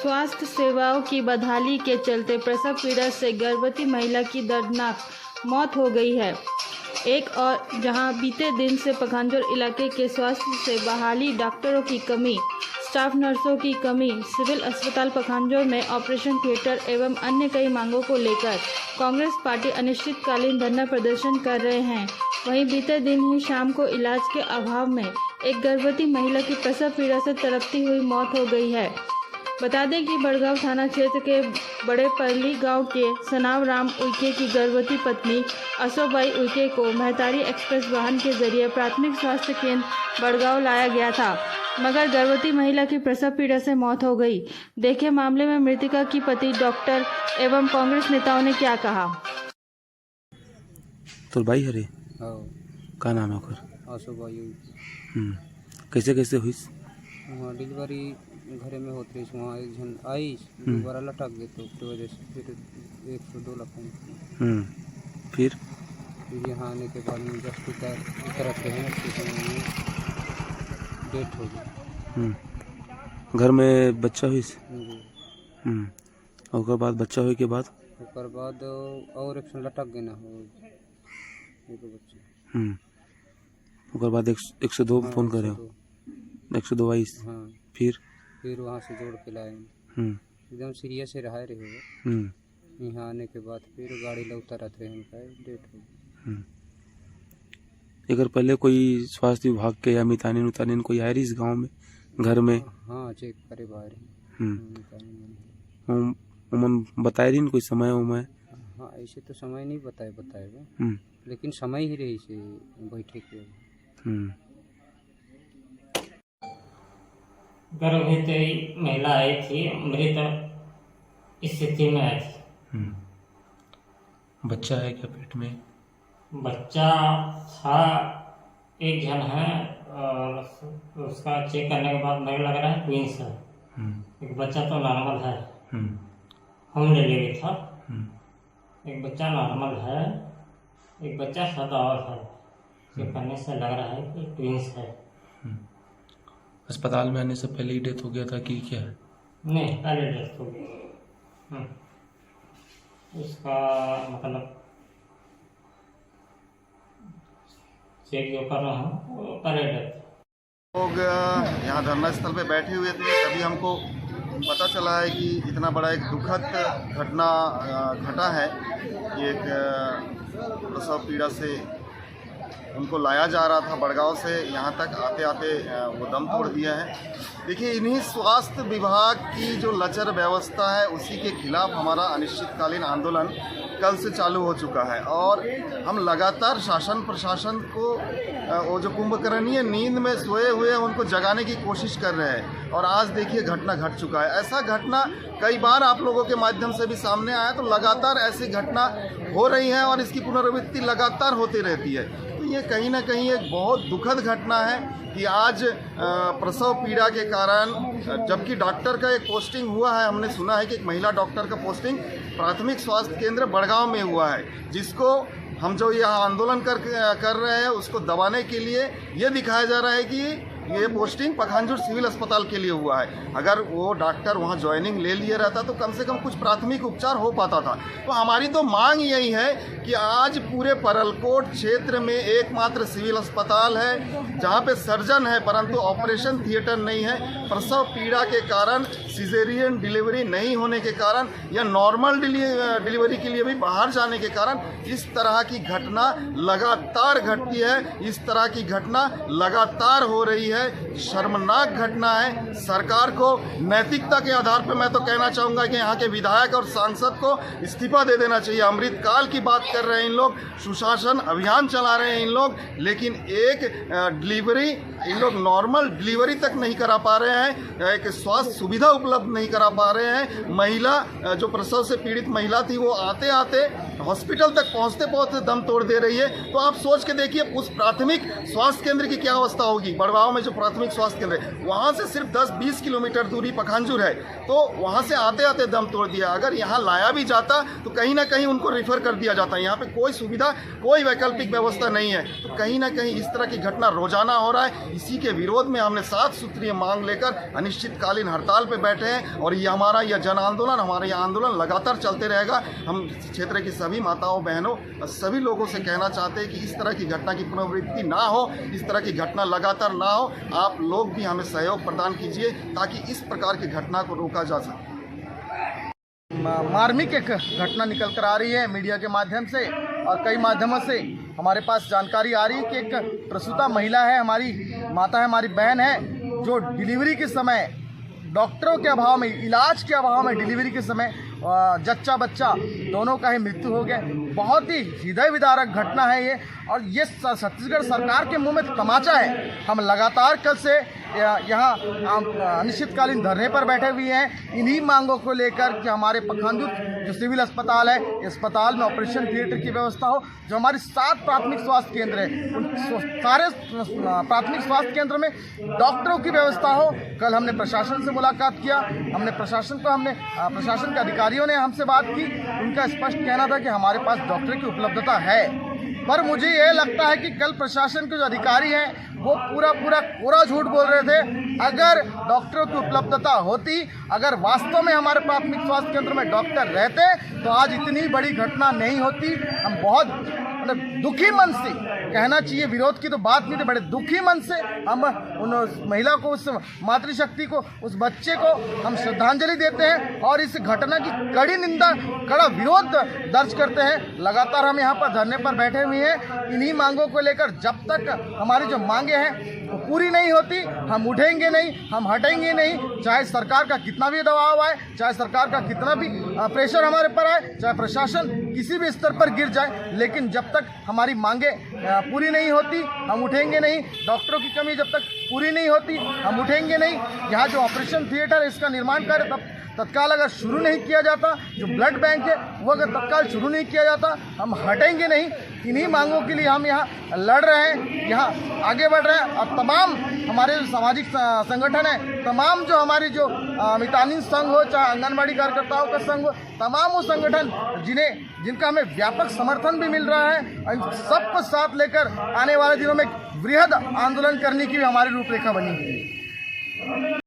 स्वास्थ्य सेवाओं की बदहाली के चलते प्रसव पीड़ा से गर्भवती महिला की दर्दनाक मौत हो गई है। एक और जहां बीते दिन से पखांजूर इलाके के स्वास्थ्य से बहाली, डॉक्टरों की कमी, स्टाफ नर्सों की कमी, सिविल अस्पताल पखांजूर में ऑपरेशन थिएटर एवं अन्य कई मांगों को लेकर कांग्रेस पार्टी अनिश्चितकालीन धरना प्रदर्शन कर रहे हैं। वहीं बीते दिन ही शाम को इलाज के अभाव में एक गर्भवती महिला की प्रसव पीड़ा से तड़पती हुई मौत हो गई है। बता दें कि बड़गांव थाना क्षेत्र के बड़े परली गांव के सनाव राम उइके की गर्भवती पत्नी असोबाई उइके को महतारी एक्सप्रेस वाहन के जरिए प्राथमिक स्वास्थ्य केंद्र बड़गांव लाया गया था, मगर गर्भवती महिला की प्रसव पीड़ा से मौत हो गई। देखिए मामले में मृतका की पति डॉक्टर एवं कांग्रेस नेताओं ने क्या कहा। तो भाई हरे का नाम है ओकर? असोबाई। कैसे कैसे हुई? वहाँ डिलीवरी घरे में होती रही, वहाँ एक जन आई दोबारा लटक गए तो उसकी वजह से फिर 102 लखन। फिर यहाँ आने के बाद में जस्ट उतरते हैं डेथ हो गई। घर में बच्चा हुई? जी। और बाद बच्चा हुई के बाद ओकर बाद और एक लटक गए ना हो बच्चा। ओकर बाद 102 फोन करे हो? 102 आई? हाँ। फिर वहाँ से जोड़ के लाए, एकदम सीरियस से रहा रहे। यहाँ आने के बाद फिर गाड़ी ला उतरत रहे, उनका डेथ हो गई। अगर पहले कोई स्वास्थ्य विभाग के या मितानिन उतानिन कोई आए रही इस गांव में घर में? हाँ, चेक करे बाहर। उमन बताए रही कोई समय उमय? हाँ, ऐसे तो समय नहीं बताएगा, लेकिन समय ही रही से बैठे के। गर्भवती महिला आई थी, मृत स्थिति में आई थी। बच्चा है क्या पेट में? बच्चा था, एक जन है और उसका चेक करने के बाद मुझे लग रहा है ट्विंस है। एक बच्चा तो नॉर्मल है, होम डिलीवरी था। एक बच्चा नॉर्मल है, एक बच्चा सादा और है। चेक करने से लग रहा है कि ट्विंस है। अस्पताल में आने से पहले ही डेथ हो गया था कि क्या है? नहीं, पहले डेथ हो गई। इसका मतलब चेक जो कर रहा हूँ वो पहले डेथ। लोग यहाँ धरना स्थल पे बैठे हुए थे, तभी हमको पता चला है कि इतना बड़ा एक दुखद घटना घटा है। ये एक प्रसव पीड़ा से उनको लाया जा रहा था बड़गांव से, यहाँ तक आते आते वो दम तोड़ दिया है। देखिए, इन्हीं स्वास्थ्य विभाग की जो लचर व्यवस्था है उसी के खिलाफ हमारा अनिश्चितकालीन आंदोलन कल से चालू हो चुका है और हम लगातार शासन प्रशासन को वो जो कुंभकर्णीय नींद में सोए हुए हैं उनको जगाने की कोशिश कर रहे हैं। और आज देखिए घटना घट चुका है। ऐसा घटना कई बार आप लोगों के माध्यम से भी सामने आया, तो लगातार ऐसी घटना हो रही है और इसकी पुनरावृत्ति लगातार होती रहती है। तो ये कहीं ना कहीं एक बहुत दुखद घटना है कि आज प्रसव पीड़ा के कारण, जबकि डॉक्टर का एक पोस्टिंग हुआ है, हमने सुना है कि एक महिला डॉक्टर का पोस्टिंग प्राथमिक स्वास्थ्य केंद्र बड़गांव में हुआ है, जिसको हम जो यहाँ आंदोलन कर रहे हैं उसको दबाने के लिए ये दिखाया जा रहा है कि ये पोस्टिंग पखांजूर सिविल अस्पताल के लिए हुआ है। अगर वो डॉक्टर वहाँ ज्वाइनिंग ले लिए रहता तो कम से कम कुछ प्राथमिक उपचार हो पाता था। तो हमारी तो मांग यही है कि आज पूरे परलकोट क्षेत्र में एकमात्र सिविल अस्पताल है जहाँ पे सर्जन है परंतु ऑपरेशन थिएटर नहीं है। प्रसव पीड़ा के कारण, सिजेरियन डिलीवरी नहीं होने के कारण या नॉर्मल डिलीवरी के लिए भी बाहर जाने के कारण इस तरह की घटना लगातार घटती है। इस तरह की घटना लगातार हो रही है। शर्मनाक घटना है। सरकार को नैतिकता के आधार पर मैं तो कहना चाहूँगा कि यहाँ के विधायक और सांसद को इस्तीफा दे देना चाहिए। अमृतकाल की बात कर रहे हैं इन लोग, सुशासन अभियान चला रहे हैं इन लोग, लेकिन एक डिलीवरी इन लोग नॉर्मल डिलीवरी तक नहीं करा पा रहे हैं, एक स्वास्थ्य सुविधा उपलब्ध नहीं करा पा रहे हैं। महिला जो प्रसव से पीड़ित महिला थी वो आते आते हॉस्पिटल तक पहुँचते पहुँचते दम तोड़ दे रही है। तो आप सोच के देखिए उस प्राथमिक स्वास्थ्य केंद्र की क्या अवस्था होगी। बड़गांव में जो प्राथमिक स्वास्थ्य केंद्र है, वहाँ से सिर्फ 10-20 किलोमीटर दूरी पखानजूर है, तो वहाँ से आते आते दम तोड़ दिया। अगर यहाँ लाया भी जाता तो कहीं ना कहीं उनको रिफ़र कर दिया जाता। यहाँ पे कोई सुविधा, कोई वैकल्पिक व्यवस्था नहीं है। तो कहीं ना कहीं इस तरह की घटना रोजाना हो रहा है। इसी के विरोध में हमने 7 सूत्रीय मांग लेकर अनिश्चितकालीन हड़ताल पे बैठे हैं और ये हमारा यह जन आंदोलन, हमारा यह आंदोलन लगातार चलते रहेगा। हम क्षेत्र की सभी माताओं बहनों और सभी लोगों से कहना चाहते हैं कि इस तरह की घटना की पुनरावृत्ति ना हो, इस तरह की घटना लगातार ना हो। आप लोग भी हमें सहयोग प्रदान कीजिए ताकि इस प्रकार की घटना को रोका जा सके। मार्मिक एक घटना निकल कर आ रही है मीडिया के माध्यम से और कई माध्यमों से हमारे पास जानकारी आ रही है कि एक प्रसूता महिला है, हमारी माता है, हमारी बहन है, जो डिलीवरी के समय डॉक्टरों के अभाव में, इलाज के अभाव में डिलीवरी के समय जच्चा बच्चा दोनों का ही मृत्यु हो गया। बहुत ही हृदय विदारक घटना है ये, और ये छत्तीसगढ़ सरकार के मुंह में तमाचा है। हम लगातार कल से यहाँ अनिश्चितकालीन धरने पर बैठे हुए हैं इन्हीं मांगों को लेकर कि हमारे पखानजूर जो सिविल अस्पताल है, अस्पताल में ऑपरेशन थिएटर की व्यवस्था हो। जो हमारे 7 प्राथमिक स्वास्थ्य केंद्र हैं, उन सारे प्राथमिक स्वास्थ्य केंद्र में डॉक्टरों की व्यवस्था हो। कल हमने प्रशासन से मुलाकात किया, हमने प्रशासन के अधिकारियों ने हमसे बात की। उनका स्पष्ट कहना था कि हमारे पास डॉक्टर की उपलब्धता है, पर मुझे यह लगता है कि कल प्रशासन के जो अधिकारी हैं वो पूरा कोरा झूठ बोल रहे थे। अगर डॉक्टरों की उपलब्धता होती, अगर वास्तव में हमारे प्राथमिक स्वास्थ्य केंद्र में डॉक्टर रहते, तो आज इतनी बड़ी घटना नहीं होती। हम बहुत दुखी मन से, कहना चाहिए विरोध की तो बात नहीं थी, बड़े दुखी मन से हम उन महिला को, उस मातृशक्ति को, उस बच्चे को हम श्रद्धांजलि देते हैं और इस घटना की कड़ी निंदा, कड़ा विरोध दर्ज करते हैं। लगातार हम यहाँ पर धरने पर बैठे हुए हैं इन्हीं मांगों को लेकर। जब तक हमारी जो मांगे हैं वो पूरी नहीं होती, हम उठेंगे नहीं, हम हटेंगे नहीं। चाहे सरकार का कितना भी दबाव आए, चाहे सरकार का कितना भी प्रेशर हमारे पर आए, चाहे प्रशासन किसी भी स्तर पर गिर जाए, लेकिन जब तक हमारी मांगे पूरी नहीं होती हम उठेंगे नहीं। डॉक्टरों की कमी जब तक पूरी नहीं होती हम उठेंगे नहीं। यहाँ जो ऑपरेशन थिएटर है इसका निर्माण कार्य तत्काल अगर शुरू नहीं किया जाता, जो ब्लड बैंक है वो अगर तत्काल शुरू नहीं किया जाता, हम हटेंगे नहीं। इन्हीं मांगों के लिए हम यहाँ लड़ रहे हैं, यहाँ आगे बढ़ रहे हैं। और तमाम हमारे जो सामाजिक संगठन है, तमाम जो हमारी जो मितानिन संघ हो, चाहे आंगनबाड़ी कार्यकर्ताओं का संघ हो, तमाम वो संगठन जिनका हमें व्यापक समर्थन भी मिल रहा है, सबको साथ लेकर आने वाले दिनों में वृहद आंदोलन करने की भी हमारी रूपरेखा बनी हुई है।